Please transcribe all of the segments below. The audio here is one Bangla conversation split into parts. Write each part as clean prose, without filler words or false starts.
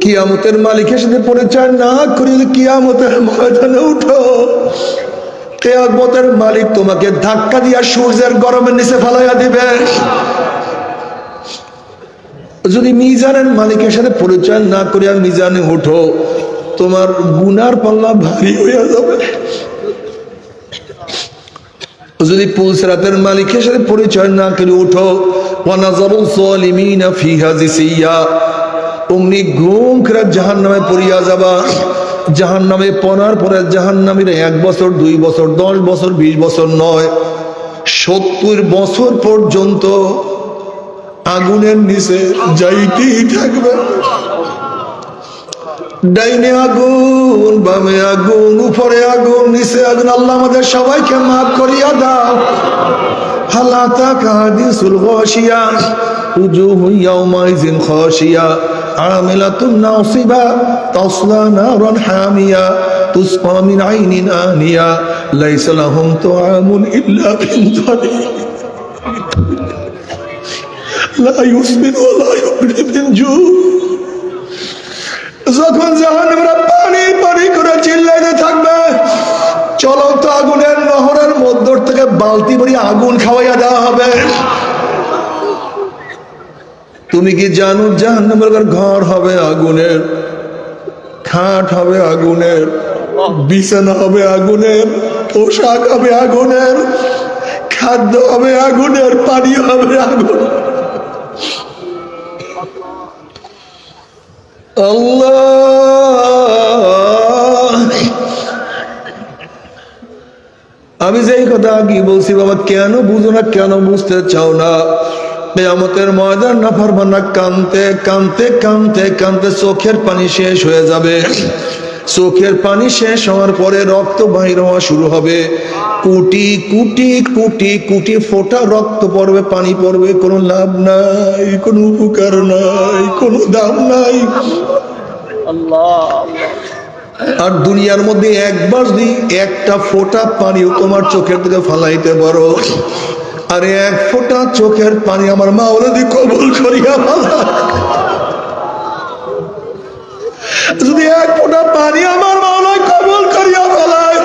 কিয়ামতের মালিকের সাথে পরিচয় না করে কিয়ামতের ময়দানে উঠো, কিয়ামতের মালিক তোমাকে ধাক্কা দিয়া সূর্যের গরমের নিচে ফালাইয়া দিবে। যদি মিজানের মালিকের সাথে পরিচয় না করিয়া মিজানে উঠো, তোমার গুনার পাল্লা ভারী হইয়া যাবে। যদি পুলসিরাতের মালিকের সাথে পরিচয় না করে উঠো, ওয়ানাজারুল যালিমিনা ফিহা জিসিয়া, অমনি ঘুম করে জাহান্নামে পড়িয়া যাবা। জাহান্নামে পড়ার পরে জাহান্নামীর 1 বছর 2 বছর 10 বছর 20 বছর নয়, 70 বছর পর্যন্ত আগুনের নিচে যাইতেই থাকবে। ডাইনে আগুন, বামে আগুন, উপরে আগুন, নিচে আগুন। আল্লাহ আমাদের সবাইকে মাফ করিয়া দাও। হালাতা কাহাদিসুল গাশিয়া, উজুহু ইয়াউমাইজিন খাশিয়া, আমিলাতুন নাসিবা, তাসলা নারান হামিয়া, তুসকা মিন আইনিন আনিয়া, লাইসা লাহুম তুআমুন ইল্লা মিন দারি, লা ইউসমিন ওয়া লা ইউগনি মিন জু। যখন জাহান্নামীরা পানি পানি করে চিল্লাইতে থাকবে, চলন্ত আগুনের নহরের মধ্য থেকে বালতি ভরে আগুন খাওয়াইয়া দেওয়া হবে। তুমি কি জানো জাহান্নামের ঘর হবে আগুনের, খাট হবে আগুনের, বিছানা হবে আগুনের, পোশাক হবে আগুনের, খাদ্য হবে আগুনের, পানি হবে আগুন। আল্লাহ, আমি যেই কথা আগে বলছি বাবা, কেন বুঝো না, কেন বুঝতে চাও না? কিয়ামতের ময়দান নাফরমানরা কাঁদতে কাঁদতে কাঁদতে কাঁদতে চোখের পানি শেষ হয়ে যাবে। চোখের পানি শেষ হওয়ার পরে রক্ত বাহির হওয়া শুরু হবে। কোটি কোটি কোটি কোটি ফোঁটা রক্ত পড়বে, পানি পড়বে, কোনো লাভ নাই, কোনো উপকার নাই, কোনো দাম নাই। আর দুনিয়ার মধ্যে একবার যদি একটা ফোঁটা পানিও তোমার চোখের থেকে ফালাইতে পারো, আরে 1 ফোঁটা চোখের পানি আমার মাওলা দি কবুল করিয়া ফেলা। যদি 1 ফোঁটা পানি আমার মাওলা কবুল করিয়া ফেলায়,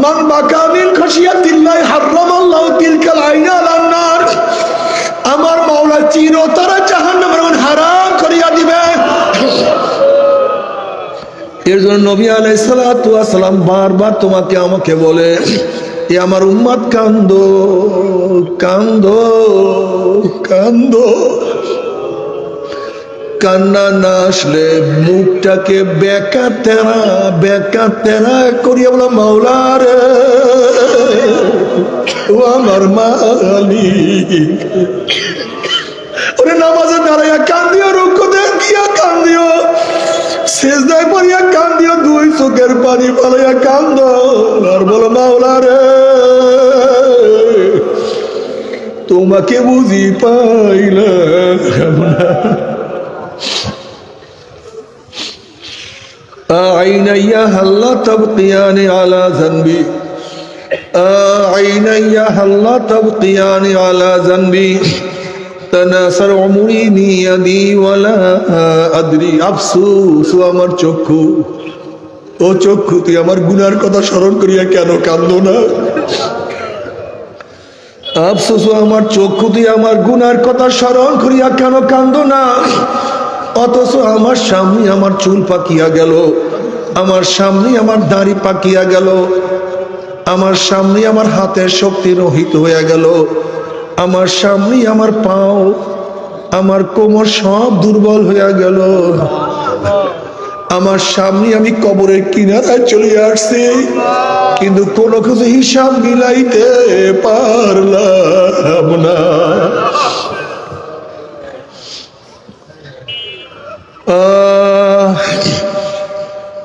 মান বাকা মিন খাশিয়াতিল্লাহি হারামাল্লাহু তিলকাল আইনা আলান নার, আমার মাওলা চিরতরে জাহান্নামের আগুন হারাম করিয়া দিবে। এর জন্য নবী আলাইহিস সালাতু ওয়াস সালাম বারবার তোমাকে আমাকে বলে, এ আমার উম্মত কান্দো কান্দো কান্দো। কান্না না আসলে মুখটাকে বেকা তেরা করিয়া বলা, মাওলা রে ও আমার মালিক। ওরে নামাজে দাঁড়াইয়া কান্দিও, রুকুতে গিয়া কান্দিও, সেজদায় পড়িয়া কান্দিও, 2 চোখের পানি ফালাইয়া কান্দো আর বলো, মাওলা রে তোমাকে বুঝি পাইলাম না। আইনাইয়া হাল্লা তাবকিয়ানি আলা যানবি, আইনাইয়া হাল্লা তাবকিয়ানি আলা যানবি, তানাসার উমরি নিয়াদি ওয়ালা আদরি। আফসোস ও আমার চক্ষু, ও চক্ষু তুই আমার গুনার কথা স্মরণ করিয়া কেন কান্দো না? আফসোস ও আমার চক্ষু, তুই আমার গুনার কথা স্মরণ করিয়া কেন কান্দো না? অথচ আমার সামনে আমার চুল পাকিয়া গেল, আমার সামনে আমার দাড়ি পাকিয়া গেল, আমার সামনে আমার হাতের শক্তি রহিত হয়ে গেল, আমার সামনে আমার পাও, আমার কোমর সব দুর্বল হয়ে গেল, আমার সামনে আমি কবরের কিনারায় চলে আসছি, কিন্তু কোনো কিছু হিসাব মিলাইতে পারলাম না।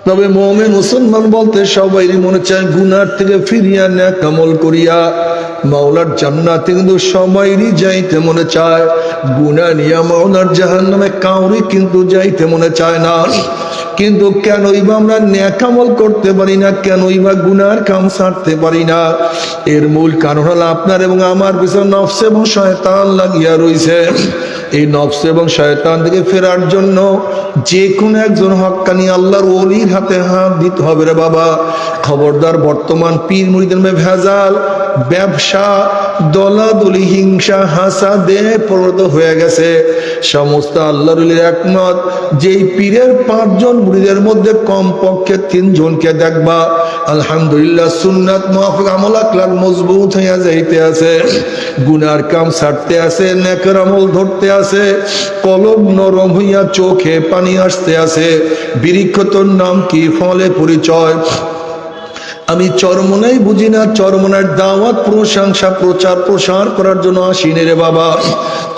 তবে মুমিন মুসলমান বলতে সবাই মনে চায় গুনার থেকে ফিরিয়া নেক আমল করিয়া মাওলার জান্নাতে, কিন্তু সবাইরই যাইতে মনে চায়। গুনাহ নিয়া মাওলার জাহান্নামে কাউরি কিন্তু যাইতে মনে চায় না। কিন্তু কেনই বা আমরা নেক আমল করতে পারি না, কেনই বা গুনার কাম ছাড়তে পারি না? এর মূল কারণ হলো আপনার এবং আমার পিছনে নফস এবং শয়তান লাগিয়া রইছে। এই নফস এবং শয়তান থেকে ফেরার জন্য যে কোনো একজন হক্কানি আল্লাহর ওলির হাতে হাত দিতে হবে রে বাবা। খবরদার, বর্তমান পীর মুরিদের মে ভেজাল, ব্যবসা, দলাদলি, হিংসা, হাসাদে পরিণত হয়ে গেছে। সমস্ত আল্লাহর ওলির একমত, যেই পীরের 5 জন মুরিদের মধ্যে কমপক্ষে 3 জনকে দেখবা আলহামদুলিল্লাহ সুন্নাত মুআফিক আমল আখলাক মজবুত হইয়া যাইতে আছে, গুনার কাম ছাড়তে আছে, নেকের আমল ধরতে আছে, কলব নরম হইয়া চোখে পানি আসতে আছে। বৃক্ষ তোর নাম কি, ফলে পরিচয়। আমি চরমনাই বুঝি না, চরমনার দাওয়াত, প্রশংসা, প্রচার প্রসার করার জন্য আসিনি রে বাবা।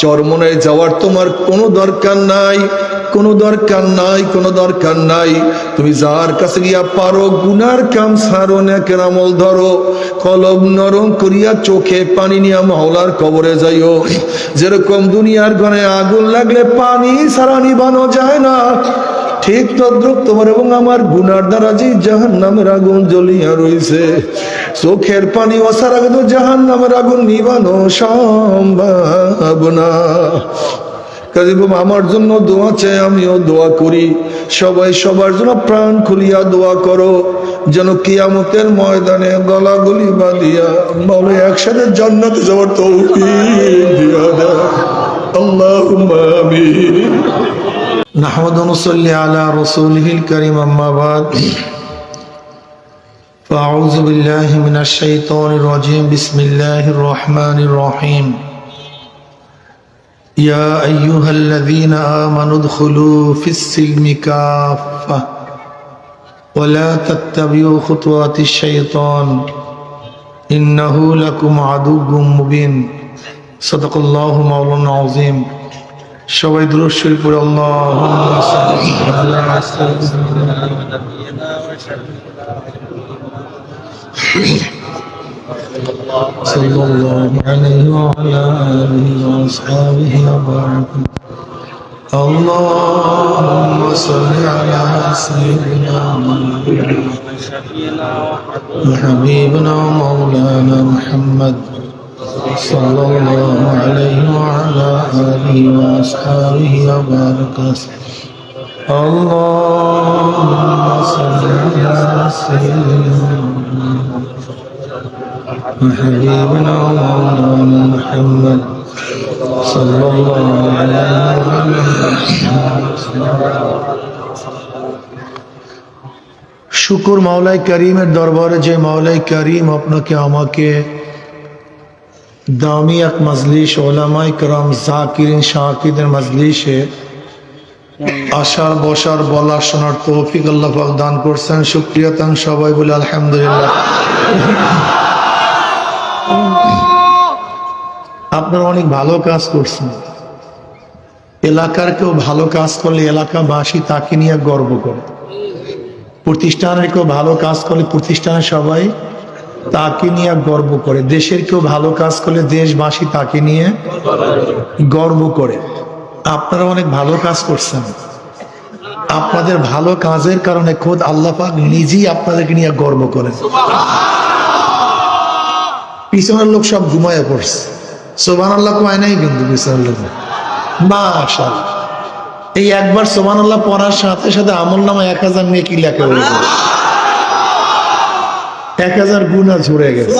চরমনায় যাওয়ার তোমার কোনো দরকার নাই, কোনো দরকার নাই, কোনো দরকার নাই। তুমি যার কাছে গিয়া পারো গুনার কাম ছাড়ো, নেকের আমল ধরো, কলব নরম করিয়া চোখে পানি নিয়া মাওলার কবরে যাইও। যেরকম দুনিয়ার ঘরে আগুন লাগলে পানি ছাড়া নিবানো যায় না, ঠিক তদ্রুপ তোমার এবং আমার গুনার দ্বারা যে জাহান্নামের আগুন জ্বলিয়া রইছে, চোখের পানি ওসার আগে তো জাহান্নামের আগুন নিবানো সম্ভব না। কাজে আমার জন্য দোয়া চাই, আমিও দোয়া করি। সবাই সবার জন্য প্রাণ খুলিয়া দোয়া করো, যেন কিয়ামতের ময়দানে গলাগলি বাঁধিয়া মাওলা একসাথে জান্নাতে যাওয়ার তৌফিক দিয়া দাও। আল্লাহুম্মা আমিন। نحمد ونصلي على رسوله الكريم أما بعد فأعوذ بالله من الشيطان الرجيم بسم الله الرحمن الرحيم يا أيها الذين آمنوا ادخلوا في السلم كافة ولا تتبعوا خطوات الشيطان إنه لكم عدو مبين صدق الله مولانا العظيم। সবাই দুরূদ শরীফ পড়ে আল্লাহুম্মা সাল্লি আলা সাইয়্যিদিনা সাল্লাল্লাহু আলাইহি ওয়া আলা আলিহি ওয়া আসহাবিহি ওয়া বারাক। আল্লাহুম্মা সাল্লি আলা সাইয়্যিদিনা ওয়া হাবিবিনা ওয়া মাওলানা মুহাম্মদ সাল্লাল্লাহু আলাইহি ওয়া আলা আলিহি ওয়া আসহাবিহি ওয়া বারাক। আল্লাহুম্মা সাল্লি আলা সাইয়্যিদিনা ওয়া হাবিবিনা ওয়া মাওলানা মুহাম্মদ সাল্লাল্লাহু আলাইহি ওয়া আলিহি। শুকর মাওলাই করিমের দরবারে যে মাওলাই করিম আপনাকে আমাকে দামি এক মজলিস ওলামায়ে কেরাম জাকিরিন শাকিরিনের মজলিসে আসার, বসার, বলা, শোনার তৌফিক আল্লাহ পাক দান করছেন। শুকরিয়া তান সবাই বলে আলহামদুলিল্লাহ। আপনারা অনেক ভালো কাজ করছেন। এলাকার কেউ ভালো কাজ করলে এলাকাবাসী তাকে নিয়ে গর্ব করে, প্রতিষ্ঠানের কেউ ভালো কাজ করলে প্রতিষ্ঠানের সবাই তাকে নিয়ে গর্ব করে, দেশের কেউ ভালো কাজ করলে দেশবাসী তাকে নিয়ে গর্ব করে। আপনারা অনেক ভালো কাজ করছেন। আপনাদের ভালো কাজের কারণে খোদ আল্লাহ পাক নিজেই আপনাদেরকে নিয়ে গর্ব করেন। পিছনের লোক সব ঘুমায় পড়ছে, সুবহানাল্লাহ কয় নাই কিন্তু পিছনের লোক মাশাআল্লাহ। এই একবার সুবহানাল্লাহ পড়ার সাথে সাথে আমলনামা 1000 নেকি লেখা হয়ে গেল, 1000 গুনাহ ঝরে গেছে।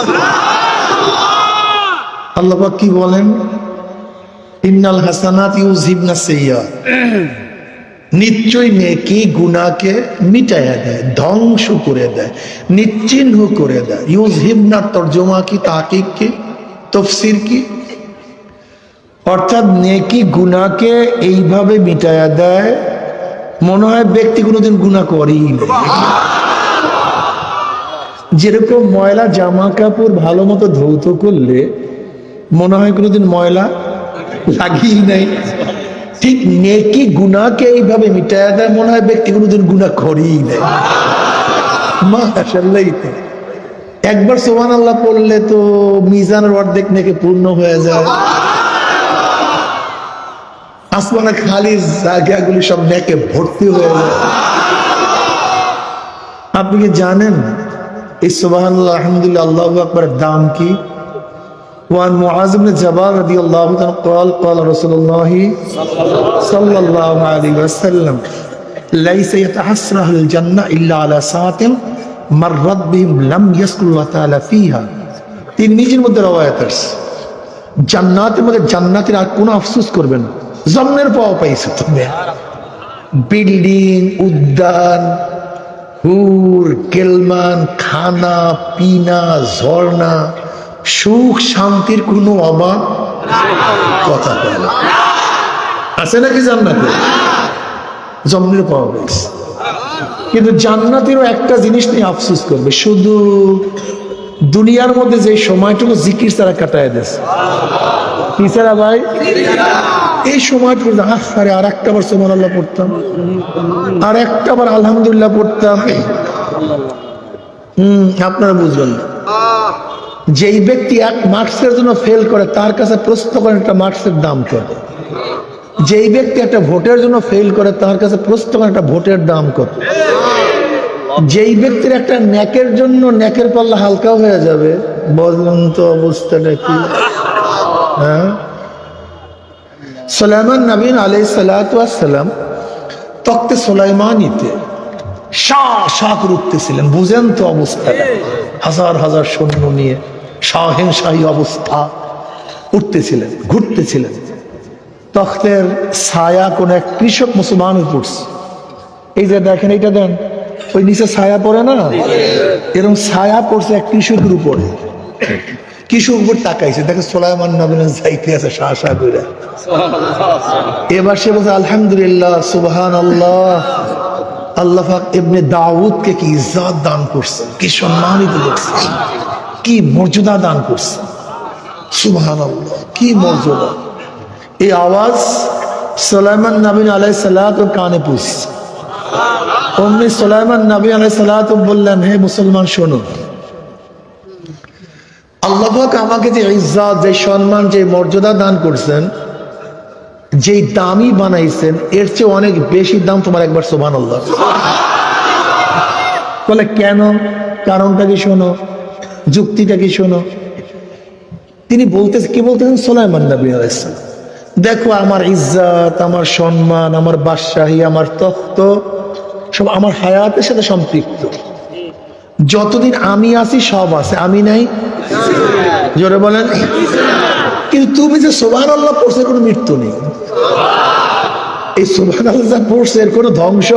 আল্লাহ পাক কি বলেন? ইন্নাল হাসানাত ইউযহিবনা সাইয়্যাত, নিশ্চয় নেকি গুনাহকে মিটাইয়া দেয়, ধ্বংস করে দেয়, নিশ্চিহ্ন করে দেয়। ইউযহিবনা তরজমা কি, তাকিক কি, তাফসীর কি? অর্থাৎ নেকি গুনাহকে এইভাবে মিটাইয়া দেয় মনে হয় ব্যক্তি কোনোদিন গুনাহ করেই না। যেরকম ময়লা জামা কাপড় ভালো মতো ধৌত করলে মনে হয় কোনোদিন ময়লা লাগিই নাই, ঠিক নেকি গুনাহকে এইভাবে মিটাইয়া দেয় মনে হয় ব্যক্তি কোনোদিন গুনাহ করেই নাই। মাশাআল্লাহ। একবার সুবহানাল্লাহ পড়লে তো মিজানের অর্ধেক নেকি পূর্ণ হয়ে যায়। আসমানে খালি জায়গাগুলি সব নেকে ভর্তি হয়ে যায়। আপনি কি জানেন এই সুবহানাল্লাহ আলহামদুলিল্লাহ আল্লাহু আকবার দাম কি? وعن معاذ بن جبل رضي الله عنه قال قال رسول الله صلى الله عليه وسلم ليس يتحسر أهل الجنة إلا على ساعة مرت بهم لم يذكر الله تعالى فيها তিরমিজির মধ্যে রওয়ায়াত আছে জান্নাতের মধ্যে জান্নাতীরা আর কোনো আফসোস করবে না জন্মের পাওয়া পাইছে তুমি বিল্ডিং উদ্যান হুর কেলমান খানা পিনা ঝর্ণা সুখ শান্তির কোনো অভাব কথা বলে না আছে নাকি জান্নাতে জন্মের পাওয়া পাইছে কিন্তু জান্নাতেরও একটা জিনিস নিয়ে আফসোস করবে শুধু দুনিয়ার মধ্যে যে সময়টুকু জিকির ছাড়া কাটায় দিয়েছে কি ছাড়া ভাই এই সময়টুকু আরে আর একটা বার সুবহানাল্লাহ পড়তাম আর একটা বার আলহামদুলিল্লাহ পড়তাম আপনারা বুঝবেন না যেই ব্যক্তি এক মার্কসের জন্য ফেল করে তার কাছে প্রশ্ন করেন একটা মার্কসের দাম কত যেই ব্যক্তি একটা ভোটের জন্য ফেল করে তার কাছে প্রশ্ন করেন একটা ভোটের দাম কত যেই ব্যক্তির একটা ন্যাকের জন্য ন্যাকের পাল্লা হালকা হয়ে যাবে বললেন তো অবস্থাটা কি হ্যাঁ সুলাইমান নবী আলাইহিস সালাতু ওয়াস সালাম তখতে সুলাইমানিতে শাহ করে উঠতেছিলেন বুঝেন তো অবস্থাটা হাজার হাজার সৈন্য নিয়ে শাহী অবস্থা উঠতেছিলেন ঘুরতেছিলেন তখতের ছায়া কোন এক কৃষক মুসলমানের পড়ছে এই যে দেখেন এইটা দেন ওই নিচে ছায়া পড়ে না এরকম ছায়া পড়ছে এক কৃষকের উপরে কৃষক উপর তাকাইছে দেখে সুলাইমান নবী যাইতে আছে শাহ করে এবার সে বলছে আলহামদুলিল্লাহ সুবহানাল্লাহ আল্লাহ পাক ইবনে দাউদকে কি ইজ্জত দান করছেন কি সম্মানিত করছেন কি মর্যাদা দান করছেন সুবহানাল্লাহ কি মর্যাদা এই আওয়াজ সুলাইমান নবী আলাইহিস সালাতু কানে পৌঁছছে অমনি সুলাইমান নবী আলাইহিস সালাতু বললেন হে মুসলমান শোনো আল্লাহ পাক আমাকে যে ইজ্জত যে সম্মান যে মর্যাদা দান করছেন যেই দামি বানাইছেন এর চেয়ে অনেক বেশি দাম তোমার একবার সুবহানাল্লাহ বলে কেন কারণটা কি শোনো যুক্তিটা কি শোনো তিনি বলতেছেন কি বলতেছেন সুলাইমান নবী আলাইহিস সালাম দেখো আমার ইজ্জত আমার সম্মান আমার বাদশাহী আমার তখ্ত সব আমার হায়াতের সাথে সম্পৃক্ত যতদিন আমি আছি সব আছে আমি নাই জোরে বলেন কিন্তু তুমি যে সুবহানাল্লাহ পড়ছে কোনো মৃত্যু নেই এই সুবহানাল্লাহ পড়ছে এর কোনো ধ্বংস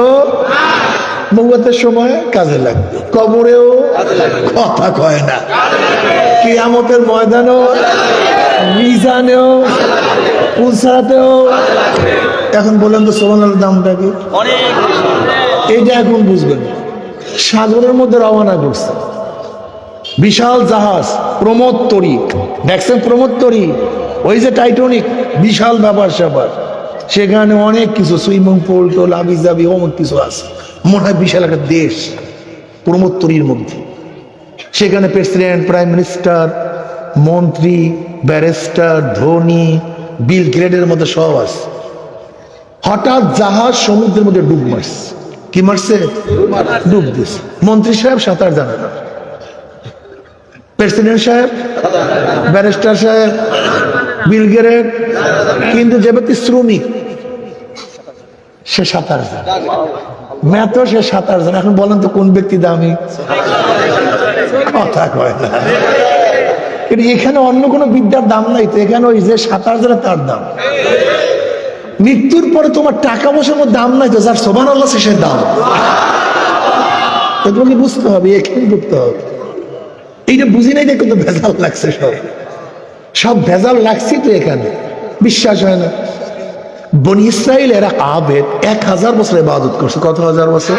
মওতের সময় কাজে লাগবে কবরেও কথা কয় না কিয়ামতের ময়দানেও মিজানেও পুলসাতেও এখন বলেন তো সুবহানাল্লাহর দামটা কি এইটা এখন বুঝবেন সাগরের মধ্যে রওনা করছে বিশাল জাহাজ প্রমোদ তরী দেখছেন প্রমোদ তরী ওই যে টাইটানিক বিশাল ব্যাপার স্যাপার সেখানে অনেক কিছু সুইমিং পুল টোল আবি যাবি অনেক কিছু আছে মনে হয় বিশাল একটা দেশ প্রমোদ তরীর মধ্যে সেখানে প্রেসিডেন্ট প্রাইম মিনিস্টার মন্ত্রী ব্যারিস্টার ধনী বিল গ্রেডের মধ্যে সব আছে হঠাৎ জাহাজ সমুদ্রের মধ্যে ডুব মারছে কি মারছে ডুব দিছে মন্ত্রী সাহেব সাঁতার জানে না প্রেসিডেন্ট সাহেব ব্যারিস্টার সাহেব বিল গ্রেড কিন্তু যে ব্যক্তি শ্রমিক সে সাঁতার জানে মেতো সে সাঁতার জানে এখন বলেন তো কোন ব্যক্তি দামি কথা কয় না কিন্তু এখানে অন্য কোনো বিদ্যার দাম নাই তো এখানে ওই যে সাঁতার জানে তার দাম মৃত্যুর পরে তোমার টাকা পয়সার মধ্যে দাম নাই তো যার সুবহানাল্লাহ সে দাম তোমাকে বুঝতে হবে এখানে বুঝতে হবে এইটা বুঝি নাই দেখো তো ভেজাল লাগছে সব ভেজাল লাগছে তো এখানে বিশ্বাস হয় না বনি ইসরাইল এরা আবেদ 1000 বছর ইবাদত করছে কত হাজার বছর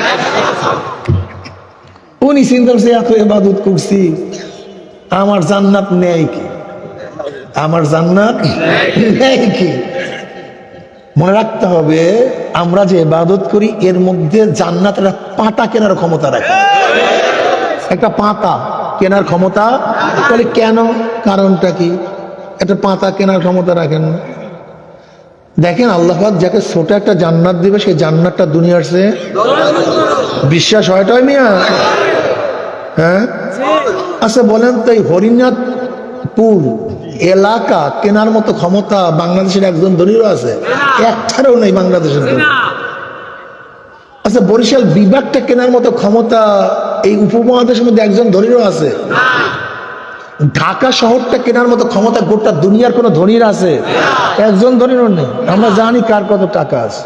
উনি চিন্তা করছে এত ইবাদত করছি আমার জান্নাত নেই কি আমার জান্নাত নেই কি মনে রাখতে হবে আমরা যে ইবাদত করি এর মধ্যে জান্নাতের পাতা কেনার ক্ষমতা রাখে একটা পাতা কেনার ক্ষমতা তাহলে কেন কারণটা কি একটা পাতা কেনার ক্ষমতা রাখেন না দেখেন আল্লাহ পাক যাকে ছোট একটা জান্নাত দিবে সেই জান্নাতটা দুনিয়ার চেয়ে বিশ্বাস হয়টাই মিয়া হ্যাঁ আচ্ছা বলেন তো এই হরিনাথপুর এলাকা কেনার মতো ক্ষমতা বাংলাদেশের একজন ধনীরও আছে? একটারও নেই বাংলাদেশের ধনী। আচ্ছা, বরিশাল বিভাগটা কেনার মতো ক্ষমতা এই উপমহাদেশের মধ্যে একজন ধনীরও আছে? ঢাকা শহরটা কেনার মতো ক্ষমতা গোটা দুনিয়ার কোন ধনীর আছে? একজন ধনীরও নেই। আমরা জানি কার কত টাকা আছে।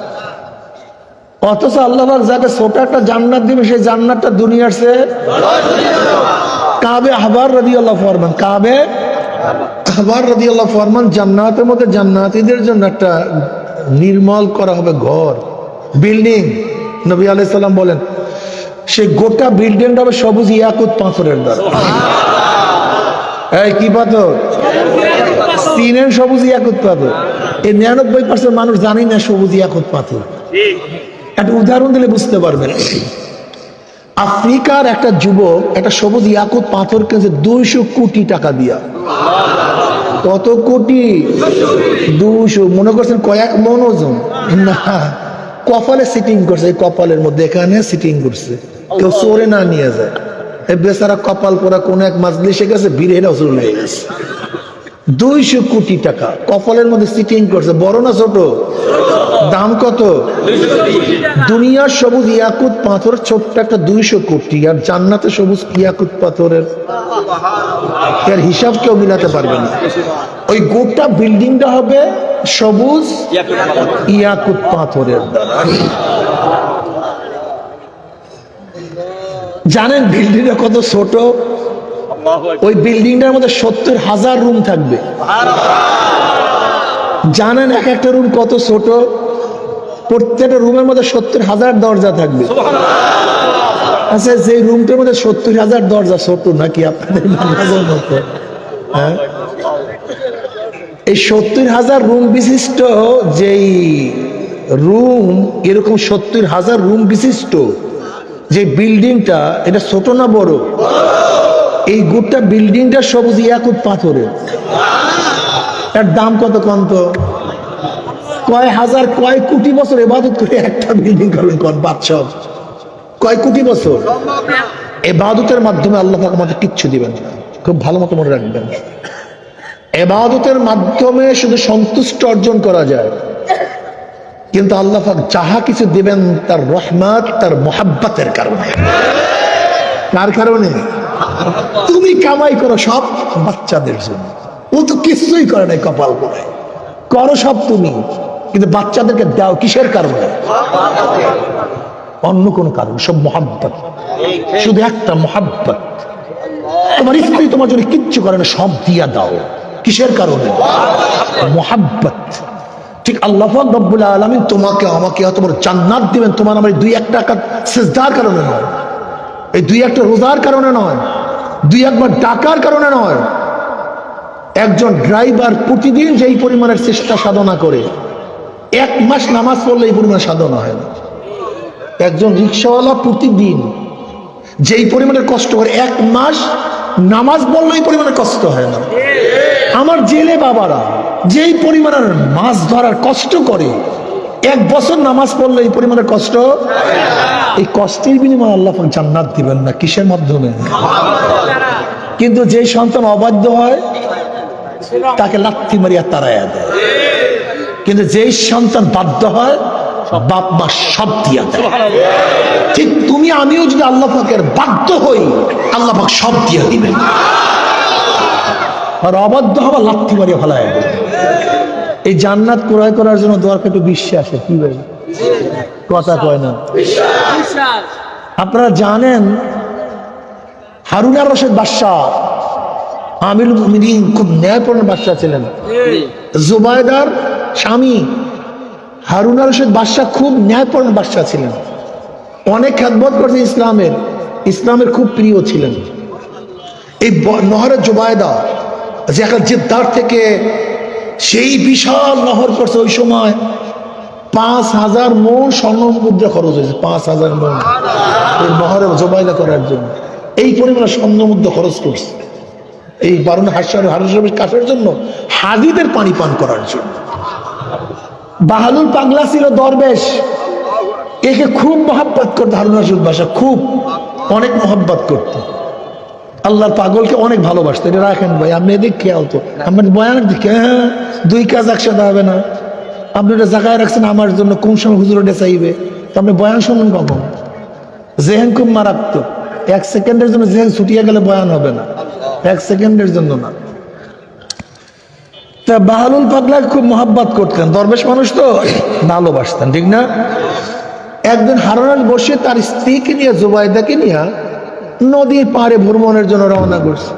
অথচ আল্লাহ পাক যাকে ছোট একটা জান্নাত দিবে, সেই জান্নাতটা দুনিয়ার চেয়ে কাবে আহবার রাদিয়াল্লাহু ফরমান, কাবে আহবার রাদিয়াল্লাহু ফরমান, জান্নাতের মধ্যে জান্নাতীদের জন্য একটা নির্মল করা হবে ঘর, বিল্ডিং। নবী আলাইহিস সালাম বলেন সেই গোটা বিল্ডিংটা হবে সবুজ ইয়াকুত পাথরের দ্বারা। এই কি পাথর? চীনের সবুজ ইয়াকুত পাথর। এই 99% মানুষ জানি না সবুজ ইয়াকুত পাথর। একটা উদাহরণ দিলে বুঝতে পারবেন। আফ্রিকার একটা যুবক একটা সবুজ ইয়াকুত পাথর কিনছে 200 কোটি টাকা দিয়া। কত কোটি? 200। মনে করছেন কয়েক মন ওজন? না, কপালে সিটিং করছে। এই কপালের মধ্যে এখানে সিটিং করছে, কেউ চোরে না নিয়ে যায়। এই বেচারা কপাল পরা কোন এক মাজলিসে গেছে, ভিড়ে চলে হয়ে গেছে। 200 কোটি টাকা কপালের মধ্যে সিটিং করছে। বড় না ছোট? দাম কত? দুনিয়ার সবুজ ইয়াকুত পাথর ছোট্ট একটা 200 কোটি, আর জান্নাতে সবুজ ইয়াকুত পাথরের এর হিসাব কেউ মিলাতে পারবে না। ওই গোটা বিল্ডিংটা হবে সবুজ ইয়াকুত পাথরের দ্বারা। জানেন বিল্ডিংটা কত ছোট? ওই বিল্ডিংটার মধ্যে 70,000 রুম থাকবে। জানেন এক একটা রুম কত ছোট? প্রত্যেকটা রুমের মধ্যে 70,000 দরজা থাকবে। আচ্ছা, যে রুমটার মধ্যে 70,000 দরজা ছোট নাকি আপনাদের বাংলাদেশের মতো? হ্যাঁ, এই 70,000 রুম বিশিষ্ট যেই রুম, এরকম 70,000 রুম বিশিষ্ট যে বিল্ডিংটা, এটা ছোট না বড়? এই গোটা বিল্ডিংটা সবুজ ইয়াকুত পাথরের। এর দাম কত কত? কয় হাজার কয় কোটি বছর ইবাদত করে একটা বিল্ডিং করবেন কোন বাদশাহ? কয় কোটি বছর ইবাদতের মাধ্যমে আল্লাহ পাক আমাদের কিচ্ছু দিবেন না। খুব ভালো মতো মনে রাখবেন, ইবাদতের মাধ্যমে শুধু সন্তুষ্ট অর্জন করা যায়, কিন্তু আল্লাহ পাক যাহা কিছু দিবেন তার রহমত, তার মুহাব্বতের কারণে। কার কারণে? তুমি কামাই করো সব বাচ্চাদের জন্য, ও তো কিছুই করে নাই, কপাল করে করো সব তুমি, কিন্তু বাচ্চাদেরকে দাও কিসের কারণে? অন্য কোনো কারণ, সব মুহাব্বত, শুধু একটা মুহাব্বত। তোমার স্ত্রী তোমার জন্য কিচ্ছু করে না, সব দিয়া দাও কিসের কারণে? মুহাব্বত। ঠিক আল্লাহ পাক রব্বুল আলামিন তোমাকে আমাকে এত বড় জান্নাত দিবেন তোমার আমার 2-1 টাকা সিজদার কারণে নয়, এই 2-1টা রোজার কারণে নয়, 2-1 টাকার কারণে নয়। একজন ড্রাইভার প্রতিদিন যেই পরিমাণের চেষ্টা সাধনা করে, 1 মাস নামাজ পড়লে এই পরিমাণ সাধনা হয় না। একজন রিক্সাওয়ালা প্রতিদিন যেই পরিমাণের কষ্ট করে, 1 মাস নামাজ পড়লে এই পরিমাণের কষ্ট হয় না। আমার জেলে বাবারা যেই পরিমাণের মাছ ধরার কষ্ট করে, 1 বছর নামাজ পড়লে এই পরিমাণের কষ্ট, এই কষ্টের বিনিময়ে আল্লাহ পাক জান্নাত দিবেন না। কিসের মাধ্যমে? কিন্তু যেই সন্তান অবাধ্য হয় তাকে লাথি মারিয়া তাড়াইয়া দেয়, কিন্তু যেই সন্তান বাধ্য হয় বাপ মা সব দিয়া দেয়। ঠিক তুমি আমিও যদি আল্লাহ পাকের বাধ্য হই, আল্লাহ পাক সব দিয়া দিবেন, আর অবাধ্য হবা লাথি মারিয়া ফেলায় দেবে। এই জান্নাত ক্রয় করার জন্য দরকার একটু বিশ্বাসে, কি ভাই কথা কয় না? আপনারা জানেন হারুন আর রশিদ বাদশাহ আমিরুল মুমিনিন খুব ন্যায়পরায়ণ বাদশাহ ছিলেন। জুবাইদার স্বামী হারুন আর রশিদ বাদশাহ খুব ন্যায়পরায়ণ বাদশাহ ছিলেন, অনেক খেদমত করছেন ইসলামের, ইসলামের খুব প্রিয় ছিলেন। এই নহরে জুবাইদা যে একটা জেদ্দার থেকে সেই বিশাল নহর করছে, ওই সময় 5,000 মণ স্বর্ণ মুদ্রা খরচ হয়েছে, 5,000 মণ এই নহরে জুবাইদা করার জন্য। এই পরিমাণে স্বর্ণ মুদ্রা খরচ করছে এই বারুন হারুন কাছের জন্য, হাজিদের পানি পান করার জন্য। বাহালুল পাগলা ছিল দরবেশ, একে খুব মহাব্বত করতো হারুন রশিদ বাদশাহ, খুব অনেক মহাব্বত করত। আল্লাহর পাগলকে অনেক ভালোবাসতো, এটা রাখেন ভাই, আপনি এদিক খেয়াল তো আপনার বয়ান দিকে, হ্যাঁ দুই কাজ একসাথে হবে না। আপনি এটা জায়গায় রাখছেন আমার জন্য, কোন সময় হুজুর ওটা চাইবে, তো আপনি বয়ান শুনবেন কখন? জেহেন খুব মারাত্মক, 1 সেকেন্ডের জন্য জেহেন ছুটিয়ে গেলে বয়ান হবে না, 1 সেকেন্ডের জন্য না। তা বাহালুল পাগলা খুব মহাব্বত করতেন, দরবেশ মানুষ তো ভালোবাসতেন, ঠিক না? একদিন হারুন বসে তার স্ত্রীকে নিয়ে, জুবাইদাকে নিয়ে নদীর পাড়ে ভ্রমণের জন্য রওনা করছে,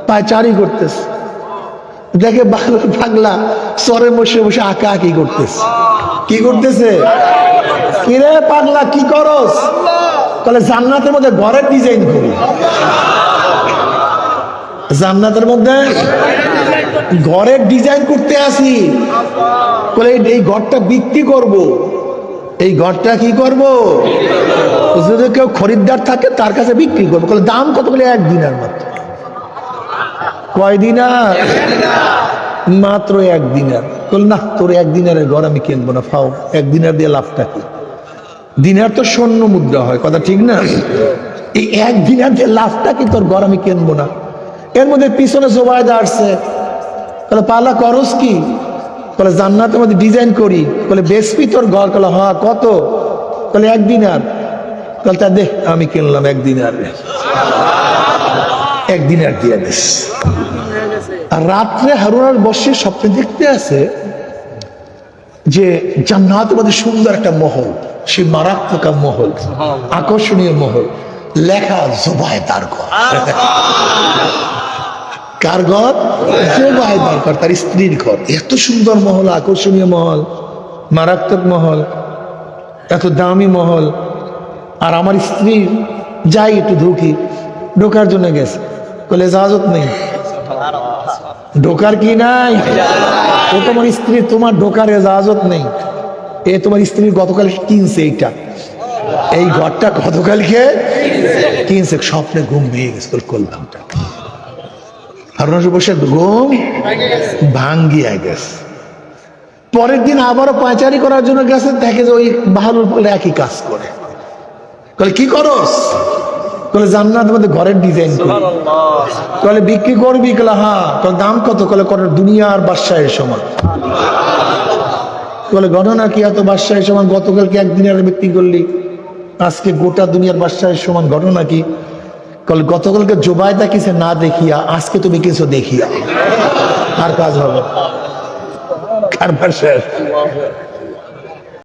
পায়চারি করতেছে। দেখে বাহালুল পাগলা সরে বসে বসে আঁকা আঁকি করতেছে। কি করতেছে? কিরে পাগলা কি করস? তাহলে জান্নাতের মধ্যে ঘরের ডিজাইন করি, জান্নাতের মধ্যে ঘরের ডিজাইন করতে আসি, বলে এই ঘরটা বিক্রি করব। এই ঘরটা কি করব? যদি কেউ খরিদ্দার থাকে তার কাছে বিক্রি করবো। বলে দাম কত? বলে 1 দিনার মাত্র। কয় দিনার? মাত্র 1 দিনার। বল না, তোর 1 দিনারের ঘর আমি কিনবো না, ফাও 1 দিনার দিয়ে লাভটা কি? দিনার তো স্বর্ণ মুদ্রা হয়, কথা ঠিক না? এই 1 দিনার দিয়ে লাভটা কি? তোর ঘর আমি কিনবো না। এর মধ্যে পিছনে জোবায়দা আসছে, বলে পালা করস কি? বলে জান্নাতের মধ্যে ডিজাইন করি। বলে বেসপি তোর ঘর? বলে হ্যাঁ। কত? বলে 1 দিনার। বলে তা দে, আমি কিনলাম 1 দিনার। 1 দিনার দিয়ে দিস। আর রাত্রে হারুন বসে স্বপ্নে দেখতে আছে যে জান্নাতের মধ্যে সুন্দর একটা মহল, সেই মারাত্মক মহল, আকর্ষণীয় মহল, লেখা জুবায়দার ঘর। কার ঘর? জুবায়দার ঘর, তার স্ত্রীর ঘর। এত সুন্দর মহল, আকর্ষণীয় মহল, মারাত্মক মহল, এত দামি মহল। আর আমার স্ত্রী যাই একটু ঢুকি, ঢোকার জন্য গেছে, বলে ইজাজত নেই। ঢোকার কি নাই? ও তোমার স্ত্রী, তোমার ঢোকার ইজাজত নেই। এ তোমার স্ত্রী গতকাল কিনছে, এইটা এই ঘরটা গতকালকে কিনছে। স্বপ্নে ঘুম ভেঙে গেছে, করলাম হারুন বসে ঘুম ভাঙ্গিয়া গেছে। পরের দিন আবারও পায়চারি করার জন্য গেছে, দেখে যে ওই বাহালুল পাগলা একই কাজ করে। বলে কি করস? বলে জান্নাতের মধ্যে ঘরের ডিজাইন করি। বলে বিক্রি করবি? বলে হ্যাঁ। তোর দাম কত? বলে কত? দুনিয়ার বাদশাহের সমান। বলে ঘটনা কি? এত বাদশাহের সমান? গতকালকে 1 দিনের বিক্রি করলি, আজকে গোটা দুনিয়ার বাদশাহের সমান। ঘটনা কি? বলে গতকালকে জুবাইদা কিসে না দেখিয়া, আজকে তুমি কিছু দেখিয়া। আর কাজ হবে, কারবার শেষ।